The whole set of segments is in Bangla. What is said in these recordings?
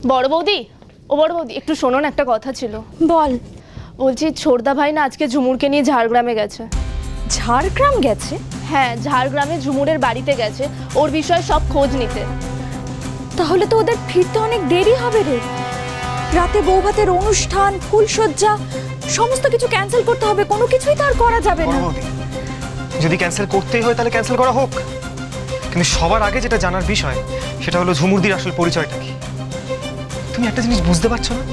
বড় বৌদি, ও বড় বৌদি একটু শোনো না, একটা কথা ছিল। বল। বলছি ছোটদা ভাই না আজকে ঝুমুরকে নিয়ে ঝাড়গ্রামে গেছে। ঝাড়গ্রাম গেছে? হ্যাঁ, ঝাড়গ্রামে ঝুমুরের বাড়িতে গেছে ওর বিষয়ে সব খোঁজ নিতে। তাহলে তো ওদের ফিরতে অনেক দেরি হবে রে। রাতে বৌভাতের অনুষ্ঠান, ফুলসজ্জা সমস্ত কিছু ক্যান্সেল করতে হবে, কোনো কিছুই তো আর করা যাবে না। যদি ক্যান্সেল করতেই হয় তাহলে ক্যান্সেল করা হোক, কিন্তু সবার আগে যেটা জানার বিষয় সেটা হলো ঝুমুরদির আসল পরিচয়টা কি। তুমি একটা জিনিস বুঝতে পারছো না,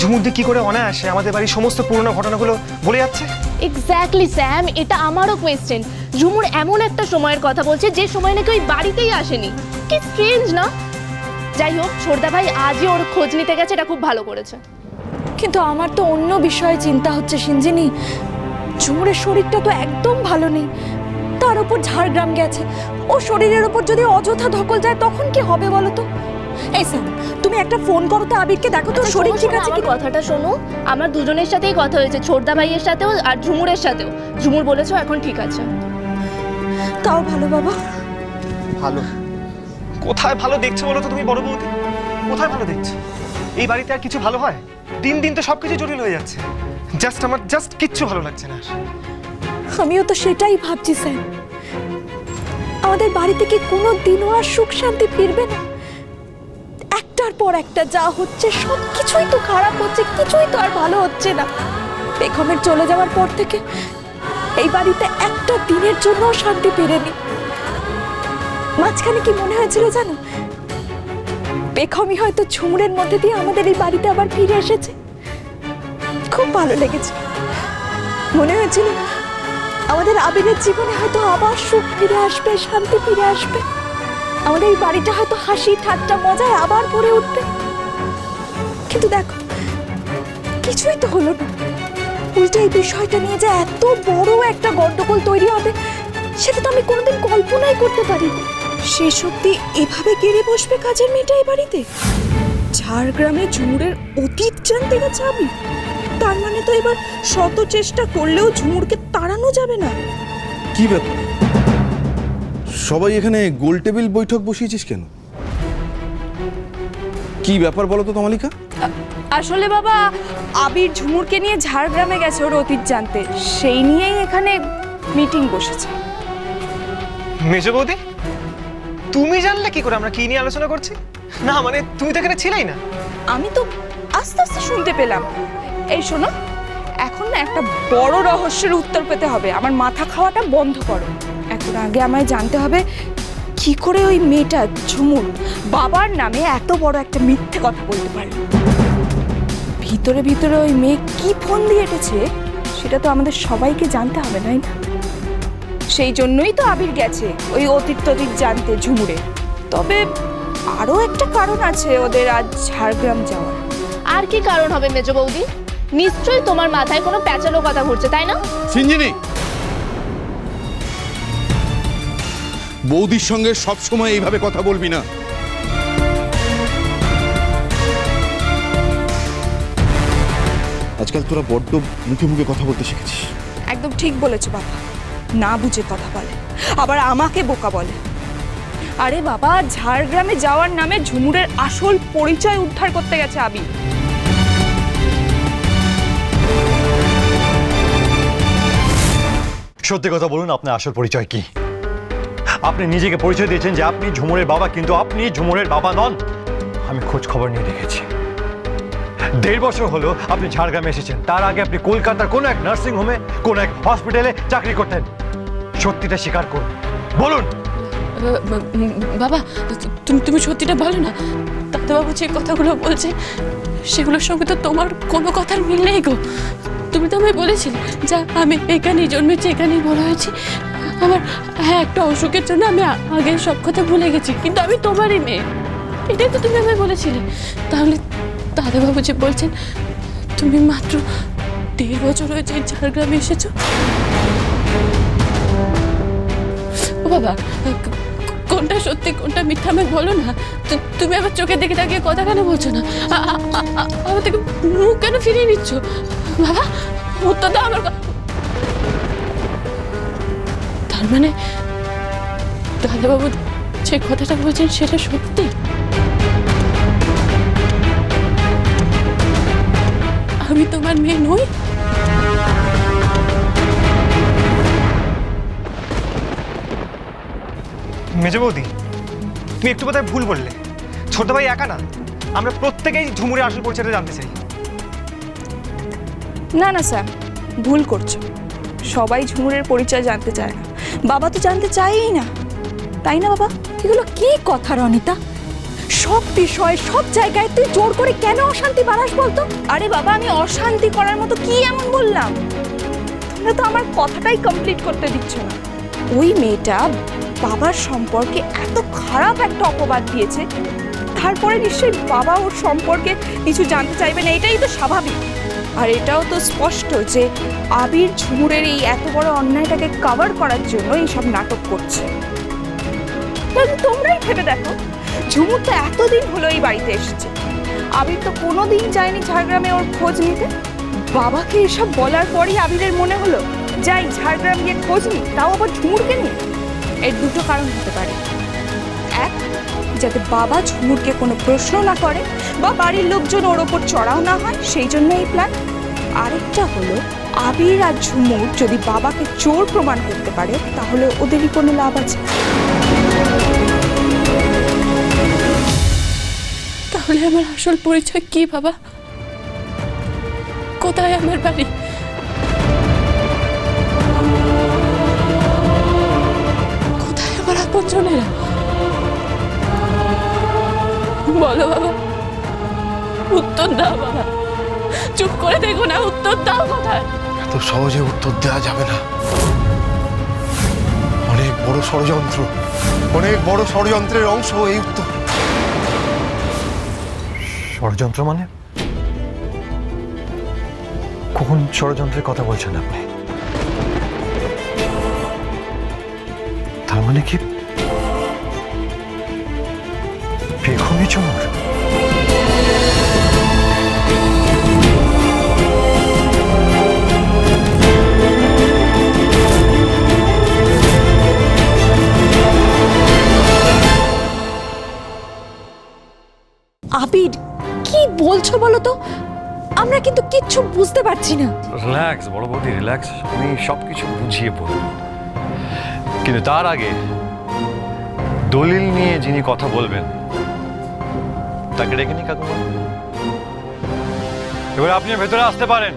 ঝুমুরদি কি করে অনায়াসে আমাদের বাড়ির সমস্ত পুরনো ঘটনাগুলো বলে যাচ্ছে? এক্স্যাক্টলি স্যাম, এটা আমারও কোয়েশ্চেন। ঝুমুর এমন একটা সময়ের কথা বলছে যে সময় নাকি ওই বাড়িতেই আসেনি। কি স্ট্রেঞ্জ না? যাই হোক, ছোটদা ভাই আজই ওর খোঁজ নিতে গেছে, এটা খুব ভালো করেছে। কিন্তু আমার তো অন্য বিষয়ে চিন্তা হচ্ছে সিঞ্জিনি। ঝুমুরের শরীরটা তো একদম ভালো নেই, তার উপর ঝাড়গ্রাম গেছে। ও শরীরের উপর যদি অযথা ধকল যায় তখন কি হবে বলো তো? এই স্যাম, তুমি একটা ফোন করো তো আবিরকে, দেখো তো শরীর ঠিক আছে কি। কথাটা শোনো, আমার দুজনের সাথেই কথা হয়েছে, ছোটদা ভাইয়ের সাথেও আর ঝুমুরের সাথেও। ঝুমুর বলেছে এখন ঠিক আছে। তাও ভালো বাবা। ভালো? কোথায় ভালো দেখছো বলো তো তুমি বড় বৌদি? কোথায় ভালো দেখছো? এই বাড়িতে আর কিছু ভালো হয়? দিন দিন তো সবকিছু জটিল হয়ে যাচ্ছে। আমার কিচ্ছু ভালো লাগছে না। আমিও তো সেটাই ভাবছি স্যার, আমাদের বাড়িতে কি কোনো দিনও আর সুখ শান্তি ফিরবে না? একটার পর একটা যা হচ্ছে সব কিছুই তো খারাপ হচ্ছে, কিছুই তো আর ভালো হচ্ছে না। বেগমের চলে যাওয়ার পর থেকে এই বাড়িতে একটা দিনের জন্য শান্তি ফেরেনি। মাঝখানে কি মনে হয়েছিল জানো, বেগমই হয়তো ঝুমুরের মধ্যে দিয়ে আমাদের এই বাড়িতে আবার ফিরে এসেছে। খুব ভালো লেগেছে, মনে হয়েছিল আমাদের আবিরের জীবনে হয়তো আবার সুখ ফিরে আসবে, শান্তি ফিরে আসবে, আমাদের এই বাড়িটা হয়তো হাসি ঠাট্টা মজায় আবার ভরে উঠবে। কিন্তু দেখো, কিছুই তো হলো না। উল্টে এই বিষয়টা নিয়ে যে এত বড় একটা গন্ডগোল তৈরি হবে সেটা তো আমি কোনোদিন কল্পনাই করতে পারিনি। সে সত্যি এভাবে গেড়ে বসবে কাজের মেয়েটা এই বাড়িতে? ঝাড়গ্রামে ঝুমুরের অতীত জানতে গেছে আমি, তার মানে তো এবার শত চেষ্টা করলেও ঝুমুরকে তাড়ানো যাবে না। কি ব্যাপার, সবাই এখানে গোল টেবিল বৈঠক বসিয়েছিস কেন? কি ব্যাপার বলো তো তমালিকা? আসলে বাবা, আবির ঝুমুরকে নিয়ে ঝাড়গ্রামে গেছে ওর অতীত জানতে, সেই নিয়েই এখানে মিটিং বসেছে। মেজ বৌদি, তুমি জানলে কি করে আমরা কি নিয়ে আলোচনা করছি? না মানে তুমি তো এখানে ছিলাই না। আমি তো আস্তে আস্তে শুনতে পেলাম। এই শোনো, এখন না একটা বড় রহস্যের উত্তর পেতে হবে, আমার মাথা খাওয়াটা বন্ধ করো। এখন আগে আমায় জানতে হবে কি করে ওই মেয়েটা ঝুমুর বাবার নামে এত বড় একটা মিথ্যে কথা বলতে পারল। ভিতরে ভিতরে ওই মেয়ে কি ফোন দিয়ে এটেছে সেটা তো আমাদের সবাইকে জানতে হবে, তাই না? সেই জন্যই তো আবির গেছে ওই অতীত জানতে ঝুমুরে। তবে আরও একটা কারণ আছে ওদের আজ ঝাড়গ্রাম যাওয়ার। আর কি কারণ হবে মেজ বৌদি? নিশ্চয়ই তোমার মাথায় কোনো প্যাচালো কথা ঘুরছে, তাই না? সিঞ্জিনি, বৌদির সঙ্গে সবসময় এইভাবে কথা বলবি না। আজকাল তোরা বড্ড মুখে মুখে কথা বলতে শিখেছিস। একদম ঠিক বলেছো বাবা, না বুঝে কথা বলে, আবার আমাকে বোকা বলে। আরে বাবা, ঝাড়গ্রামে যাওয়ার নামে ঝুমুরের আসল পরিচয় উদ্ধার করতে গেছে আবির। সত্যি কথা বলুন, আপনার আসল পরিচয় কি? আপনি নিজেকে পরিচয় দিয়েছেন যে আপনি ঝুমুরের বাবা, কিন্তু আপনি ঝুমুরের বাবা নন। আমি খোঁজ খবর নিয়ে দেখেছি, 1.5 বছর হলো আপনি ঝাড়গ্রামে এসেছেন। তার আগে আপনি কলকাতার কোনো এক নার্সিং হোমে, কোনো এক হসপিটালে চাকরি করতেন। সত্যিটা স্বীকার করুন, বলুন। বাবা, তুমি সত্যিটা বলো না। দাদাবাবু যে কথাগুলো বলছে সেগুলোর সঙ্গে তো তোমার কোনো কথার মিল নেই গো। তুমি তো আমায় বলেছিলে যে আমি এখানেই জন্মেছি, এখানেই বড় হয়েছি। আমার একটা অসুখের জন্য আমি আগে সব কথা ভুলে গেছি, কিন্তু আমি তোমারই মেয়ে, এটাই তো তুমি আমায় বলেছিলে। তাহলে দাদাবাবু যে বলছেন তুমি মাত্র 1.5 বছর হয়েছে ঝাড়গ্রামে এসেছো। ও বাবা, কোনটা সত্যি কোনটা মিথ্যা আমায় বলো না। তুমি আবার চোখের দিকে তাকিয়ে কথা কেন বলছো না? আমার থেকে মুখ কেন ফিরিয়ে নিচ্ছ? বাবা, উত্তর দাও আমার। তার মানে দাদাবাবু যে কথাটা বলছেন সেটা সত্যি? তোমার মেয়ে নই? মেজ বৌদি, তুমি একটু বোধহয় ভুল বললে। ছোট ভাই একা না, আমরা প্রত্যেকেই ঝুমুরের আসল পরিচয়টা জানতে চাই। না না স্যার, ভুল করছো। সবাই ঝুমুরের পরিচয় জানতে চায় না, বাবা তো জানতে চায়ই না, তাই না বাবা? এগুলো কি কথা রনিতা? সব বিষয়ে সব জায়গায় তুই জোর করে কেন অশান্তি বাড়াস বলতো? আরে বাবা, আমি অশান্তি করার মতো কি এমন বললাম? তোমরা তো আমার কথাটাই কমপ্লিট করতে দিচ্ছ না। ওই মেয়েটা বাবার সম্পর্কে এত খারাপ একটা অপবাদ দিয়েছে, তারপরে নিশ্চয়ই বাবা ওর সম্পর্কে কিছু জানতে চাইবে না, এটাই তো স্বাভাবিক। আর এটাও তো স্পষ্ট যে আবির ঝুমুরের এই এত বড় অন্যায়টাকে কভার করার জন্য এইসব নাটক করছে। তাহলে তোমরাই ভেবে দেখো, ঝুমুর তো এতদিন হলো এই বাড়িতে এসেছে, আবির তো কোনোদিন যায়নি ঝাড়গ্রামে ওর খোঁজ নিতে। বাবাকে এসব বলার পরই আবিরের মনে হলো যাই ঝাড়গ্রাম গিয়ে খোঁজ নি, তাও আবার ঝুমুরকে নিয়ে। এর দুটো কারণ হতে পারে। এক, যাতে বাবা ঝুমুরকে কোনো প্রশ্ন না করে বা বাড়ির লোকজন ওর ওপর চড়াও না হয়, সেই জন্য এই প্ল্যান। আরেকটা হলো, আবির আর ঝুমুর যদি বাবাকে চোর প্রমাণ করতে পারে তাহলে ওদেরই কোনো লাভ আছে। তাহলে আমার আসল পরিচয় কি বাবা? কোথায় আমার বাড়ি? কোথায় আমার আপনজনেরা? বলো বাবা, উত্তর দাও বাবা, চুপ করে দেখো না, উত্তর দাও। কোথায়? এত সহজে উত্তর দেওয়া যাবে না। অনেক বড় ষড়যন্ত্র, অনেক বড় ষড়যন্ত্রের অংশ এই উত্তর। ষড়যন্ত্র মানে? কখন ষড়যন্ত্রের কথা বলছেন আপনি? তার মানে কি বেগমই ঝুমুর? আবির, কি বলছো বলো তো? আমরা কিন্তু কিচ্ছু বুঝতে পারছি না। রিল্যাক্স বড় বৌদি, রিল্যাক্স। আমি সব কিছু বুঝিয়ে বলবো, কিন্তু তার আগে দলিল নিয়ে যিনি কথা বলবেন তাকে ডেকে নি কাকুমা। এবার আপনি ভেতরে আসতে পারেন।